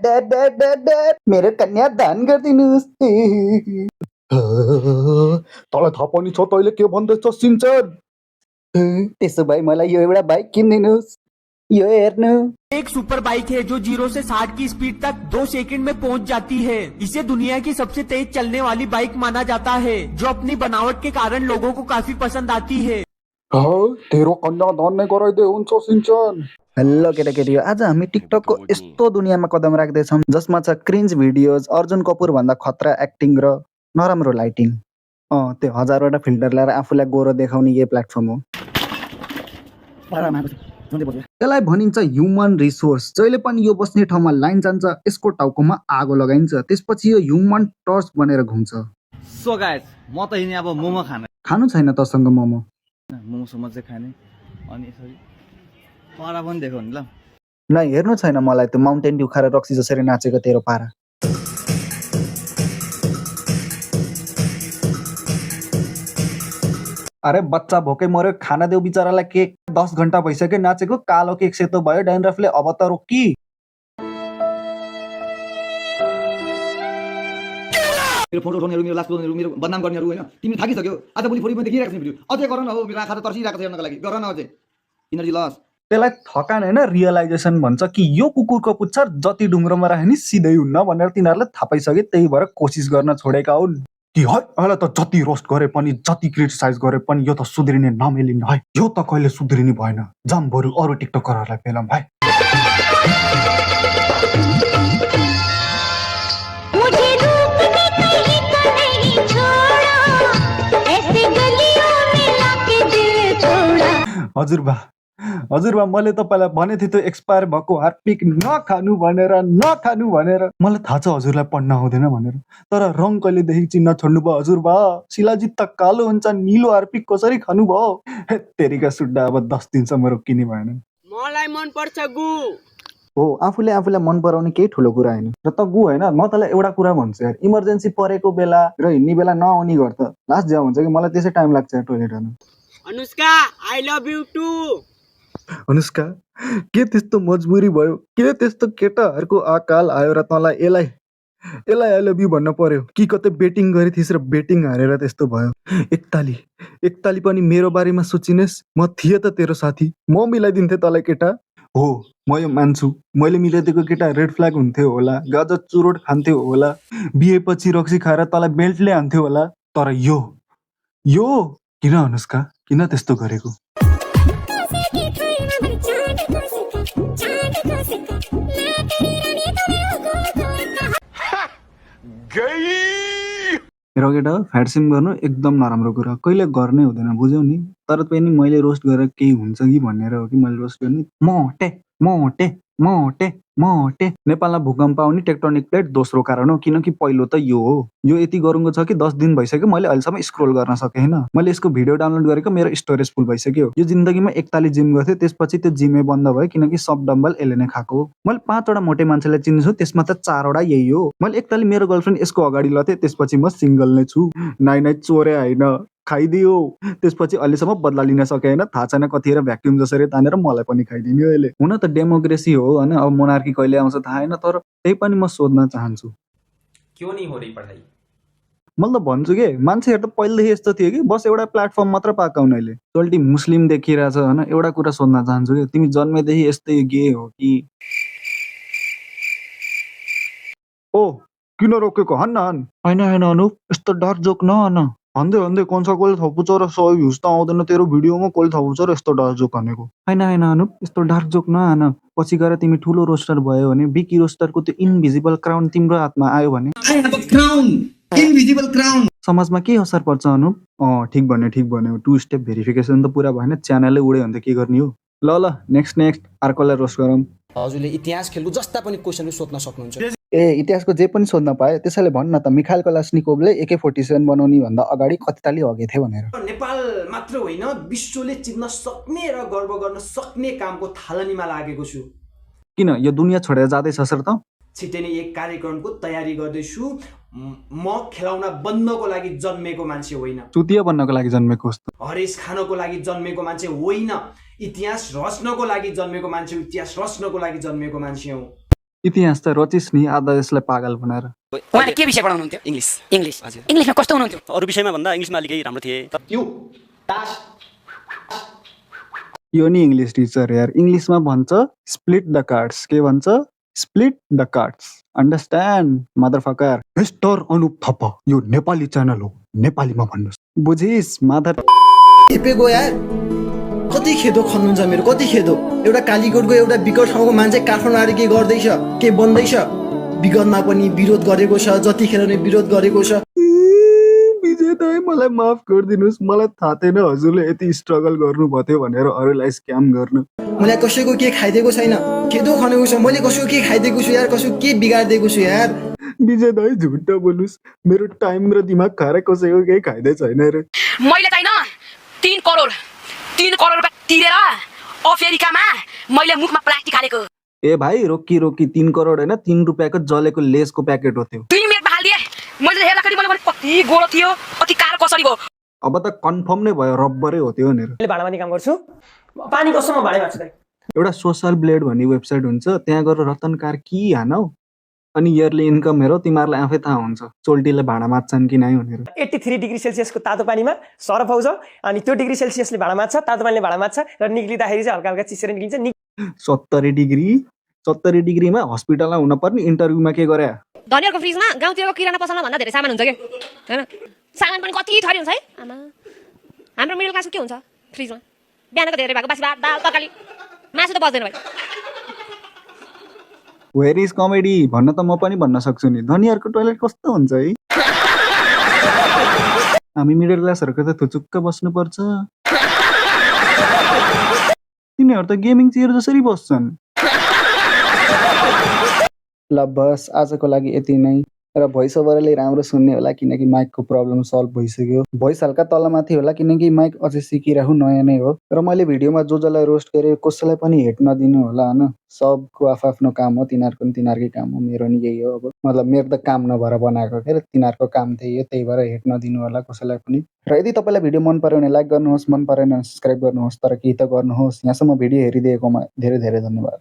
Dad dad dad dad मेरो कन्या दान गरिदिनुहोस्। तँलाई थाहा पनि छ तैँले के भन्दैछ सिन्चन? त्यसो भए मलाई यो एउटा बाइक किनिदिनुहोस्। यो हेर्नु, एक सुपर बाइक है जो 0 से 60 की स्पीड तक 2 सेकंड में पहुंच जाती है। इसे दुनिया की सबसे तेज चलने वाली बाइक माना जाता है, जो अपनी बनावट के कारण लोगों को काफी पसंद आती है। तेरो कन्या दान नै गराइदे हुन्छ सिन्चन। हेलो केटाकेटी, आज हामी टिकटकको यस्तो दुनियाँमा कदम राख्दैछौँ जसमा छ क्रिन्ज भिडियोज, अर्जुन कपुर भन्दा खतरा एक्टिङ र नराम्रो लाइटिङ। त्यो हजारवटा फिल्टर ल्याएर आफूलाई गोरो देखाउने यही प्लेटफर्म हो। यसलाई भनिन्छ ह्युमन रिसोर्स। जहिले पनि यो बस्ने ठाउँमा लाइन जान्छ, यसको टाउकोमा आगो लगाइन्छ, त्यसपछि यो ह्युमन टर्च बनेर घुम्छ। सो गाइस, म त हिँड्ने अब मोमो खानु छैन तसँग मोमो? मोमोसम्म चाहिँ खाने अनि यसरी पारा पनि देखाउ नि ल। ल हेर्नु छैन मलाई त्यो माउन्टेन ड्यु खाएर रक्सी जसरी नाचेको तेरो पारा। अरे बच्चा भोकै मर्यो, खाना देऊ बिचरालाई केक। 10 घन्टा भइसक्यो नाचेको, कालो केक सेतो भयो, ड्यान्ड्रफले अब त रोकी। मेरो फोटो उठाउनेहरू, मेरो लास बोल्नेहरू, मेरो बदनाम गर्नेहरू होइन, तिमी थाकिसक्यो। आज भोलि फोटो देखिरहेको छ भिडियो, अझै गर न। हो मेरो आँखा त तर्सिरहेको छ हेर्नको लागि, गर न अझै। Energy loss. त्यसलाई थकान होइन रियलाइजेसन भन्छ कि यो कुकुरको पुच्छर जति ढुङ्ग्रोमा राख्यो नि सिधै हुन्न भनेर तिनीहरूले थाहा पाइसके, त्यही भएर कोसिस गर्न छोडेका हुन्। कि है अहिले त जति रोस्ट गरे पनि जति क्रिटिसाइज गरे पनि यो त सुध्रिने नामै लिन्न है। यो त कहिले सुध्रिने भएन। जाम बरु अरू टिकटकरहरूलाई पेलम भाइ। हजुरबा मैले तपाईँलाई भने थिएँ त्यो एक्सपायर भएको हार्पिक नखानु भनेर। मलाई थाहा छ हजुरलाई पढ्न आउँदैन भनेर, तर रङ कहिलेदेखि चिन्न छोड्नु भयो हजुरबा? शिलाजित त कालो हुन्छ, निलो हार्पिक कसरी खानु भयो? तेरिका सुड्डा, अब 10 दिनसम्म रोकिने भएन। मलाई मन पर्छ गु। हो, आफूले आफूलाई मन पराउने केही ठुलो कुरा होइन। र त गु होइन, म तँलाई एउटा कुरा भन्छु यार, इमर्जेन्सी परेको बेला र हिँड्ने बेला नआउने गर्छ। लास्ट ज्याउ हुन्छ कि मलाई त्यसै टाइम लाग्छ टोइलेट जानु। Anushka I love you too. Anushka, के त्यस्तो मजबुरी भयो? के त्यस्तो केटाहरूको अकाल आयो र तँलाई यसलाई आई लभ यु भन्न पर्यो कि कतै बेटिङ गरिथिस् र बेटिङ हारेर त्यस्तो भयो? एकताली पनि मेरो बारेमा सोचिनेस्, म थिएँ त तेरो साथी, म मिलाइदिन्थेँ तँलाई केटा। हो म यो मान्छु, मैले मिलाइदिएको केटा रेड फ्ल्याग हुन्थ्यो होला, गाजर चुरोट खान्थ्यो होला, बिहेपछि रक्सी खाएर तँलाई बेल्टले हान्थ्यो होला। तर यो किन अनुष्का, किन त्यस्तो गरेको? र केटा, फ्याटसिम गर्नु एकदम नराम्रो कुरा, कहिले गर्नै हुँदैन, बुझ्यौ नि? तर पनि मैले रोस्ट गरेर केही हुन्छ कि भनेर हो कि मैले रोस्ट गर्ने। मोटे नेपालमा भूकम्प आउने टेक्टोनिक प्लेट दोस्रो कारण हो, किनकि पहिलो त यो हो। यो यति गरुङ्गो छ कि 10 दिन भइसक्यो मैले अहिलेसम्म स्क्रोल गर्न सकेँ होइन। मैले यसको भिडियो डाउनलोड गरेको, मेरो स्टोरेज फुल भइसक्यो। यो जिन्दगीमा एकताली जिम गर्थेँ, त्यसपछि त्यो जिमै बन्द भयो किनकि सब डम्बल यसले नै खाएको हो। मैले 5 वटा मोटे मान्छेलाई चिन्छु, त्यसमा त 4 वटा यही हो। मैले एकताली मेरो गर्लफ्रेन्ड यसको अगाडि लथेँ, त्यसपछि म सिङ्गल नै छु। नाइ चोरे होइन, खाइदियो। त्यसपछि अहिलेसम्म बदला लिन सके होइन, थाहा छैन कतिखेर भ्याक्युम जसरी तानेर मलाई पनि खाइदिने हो यसले। हुन त डेमोक्रेसी हो होइन, अब मोनार्की कहिले आउँछ थाहा छैन, तर त्यही पनि म सोध्न चाहन्छु, क्यों नहीं हो रही पढ़ाई? मैले त भन्छु के, मान्छेहरू त पहिलेदेखि यस्तो थियो कि बस एउटा प्लेटफर्म मात्र पाएको उनीहरूले। चल्टी मुस्लिम देखिरहेछ होइन, एउटा कुरा सोध्न चाहन्छु कि तिमी जन्मेदेखि यस्तै गे हो कि? ओ किन रोकेको? हन्न होइन अनुप, यस्तो डार्क जोक नहन। भन्दै कन्सा कसले थपुछ र 100 भ्युज त आउँदैन तेरो भिडियोमा, कसले थपुछ र यस्तो डार्क जोक हानेको? होइन अनुप, यस्तो डार्क जोक नहान। पछि गएर तिमी ठुलो रोस्टर भयो भने बिकी रोस्टरको त्यो इन्भिजिबल क्राउन तिम्रो हातमा आयो भने समाजमा के असर पर्छ अनुप? ठिक भन्यो। 2 स्टेप भेरिफिकेसन त पुरा भएन, च्यानलै उड्यो भने त के गर्ने हो? ल नेक्स्ट अर्कोलाई रोस्ट गरौँ। हजुरले इतिहास खेल्नु जस्ता पनि क्वेसनहरु सोध्न सक्नुहुन्छ। इतिहासको जे पनि सोध्न पाए, त्यसैले भन्न त मिखाइल कलाश्निकोभले AK-47 बनाउने भन्दा अगाडि कति ताली हगेथे भनेर। नेपाल मात्र होइन, विश्वले चिन्न सक्ने र गर्व गर्न सक्ने कामको थालनीमा लागेको छु। किन यो दुनिया छोडेर जाँदैछ सर त? छिट्टै नै एक कार्यक्रमको तयारी गर्दैछु। म खेलाउन बन्नको लागि जन्मेको मान्छे होइन, चुतिया बन्नको लागि जन्मेको हो। हरेस खानको लागि जन्मेको मान्छे होइन, इतिहास रच्नको लागि जन्मेको मान्छे, इतिहास रच्नको लागि जन्मेको मान्छे हुँ। इतिहास त रचिस नि आधा यसलाई पागल बनाएर। उहाँले के विषय पढाउनुहुन्थ्यो? इङ्ग्लिस इङ्ग्लिसमा कस्तो हुनुहुन्थ्यो? अरू विषयमा भन्दा इङ्ग्लिसमा अलिकति राम्रो थिए। यु दास यो नि इङ्ग्लिस टिचर यार, इङ्ग्लिसमा भन्छ स्प्लिट द कार्ड्स। के भन्छ? Split the cards. Understand motherfucker. Mister Anup Thapa यो नेपाली च्यानल हो, नेपालीमा भन्नुहोस्। बुझिस मादर। हेपेको यार कति खेदो खन्नुहुन्छ मेरो, कति खेदो। एउटा कालीकोटको एउटा विकट ठाउँको मान्छे काठमाडौँ आएर के गर्दैछ, के बन्दैछ। विगतमा पनि विरोध गरेको छ, जतिखेर नै विरोध गरेको छ। विजय दाइ मलाई माफ गरिदिनुहोस्, मलाई थाहा थिएन हजुरले यति स्ट्रगल गर्नुभएको थियो भनेर अरूलाई स्क्याम गर्नु। मलाई कसैको के खाइदिएको छैन, खेदो खनेको छ। मैले कसैको के खाइदिएको छु यार, कसैको के बिगारिदिएको छु यार। विजय दाइ झुट बोल्नुहोस्, मेरो टाइम र दिमाग खाएर कसैको केही खाइदै छैन रे। मैले चाहिँ 3 करोड रुपियाँ तिरेर अमेरिकामा मैले मुखमा प्लास्टिक हालेको। ए भाइ रोकी 3 करोड होइन, 3 रुपियाँको जलेको लेसको प्याकेट हो त्यो। 2 मिनेटमा हालिदिए। मैले हेर्दाखेरि मैले भने कति गोरो थियो, कति कालो कसरी भयो। अब त कन्फर्म नै भयो रब्बरै हो त्यो भनेर। मैले भाँडामानी काम गर्छु, पानी कस्तोमा भाँडै मार्छु दाइ। एउटा सोसल ब्लेड भन्ने वेबसाइट हुन्छ, त्यहाँ गएर रतन कार कि हानौ अनि इयरली इन्कम हेरौ, तिमीहरूलाई आफै थाहा हुन्छ चोल्टीले भाँडा माझ्छन् कि नै भनेर। 83 डिग्री सेल्सियसको तातो पानीमा सरफ आउँछ अनि त्यो डिग्री सेल्सियसले भाँडा माझ्छ, तातो पानीले भाँडा माझ्छ र निक्लिँदाखेरि चाहिँ हल्का हल्का चिसेर निक्लिन्छ। 70 डिग्रीमा हस्पिटलमा हुन पर्ने इन्टरभ्यूमा के गरे? धनीहरूको फ्रिजमा गाउँतिरको किराना पसलमा भन्दा धेरै सामान हुन्छ के हैन? सामान पनि कति थरी हुन्छ है आमा। हाम्रो मिडल क्लासको के हुन्छ फ्रिजमा? बिहानको धेरै भएको बासी भात, दाल, तरकारी, मासु त बच्दैन भाइ। वेयर इज कमेडी भन्न त म पनि भन्न सक्छु नि। धनीहरूको टोयलेट कस्तो हुन्छ है? हामी मिडल क्लासहरूको त थुचुक्क बस्नुपर्छ। तिनीहरू त गेमिङ चेयर जसरी बस्छन्। ल बस आजको लागि यति नै। र भोइस ओभरले राम्रो सुन्ने होला किनकि माइकको प्रब्लम सल्भ भइसक्यो। भोइस हल्का तलमाथि होला किनकि माइक अझै सिकिरहेको नयाँ नै हो। र मैले भिडियोमा जसलाई रोस्ट गरेँ कसैलाई पनि हेट नदिनु होला होइन। सबको आफ्नो काम हो, तिनीहरूको पनि तिनीहरूकै काम हो, मेरो नि यही हो। अब मतलब मेरो त काम नभएर बनाएको के, तिनीहरूको काम त्यही हो, त्यही भएर हेट नदिनु होला कसैलाई पनि। र यदि तपाईँलाई भिडियो मन पर्यो भने लाइक गर्नुहोस्, मन परेन भने सब्सक्राइब गर्नुहोस्, तर केही त गर्नुहोस्। यहाँसम्म भिडियो हेरिदिएकोमा धेरै धेरै धन्यवाद।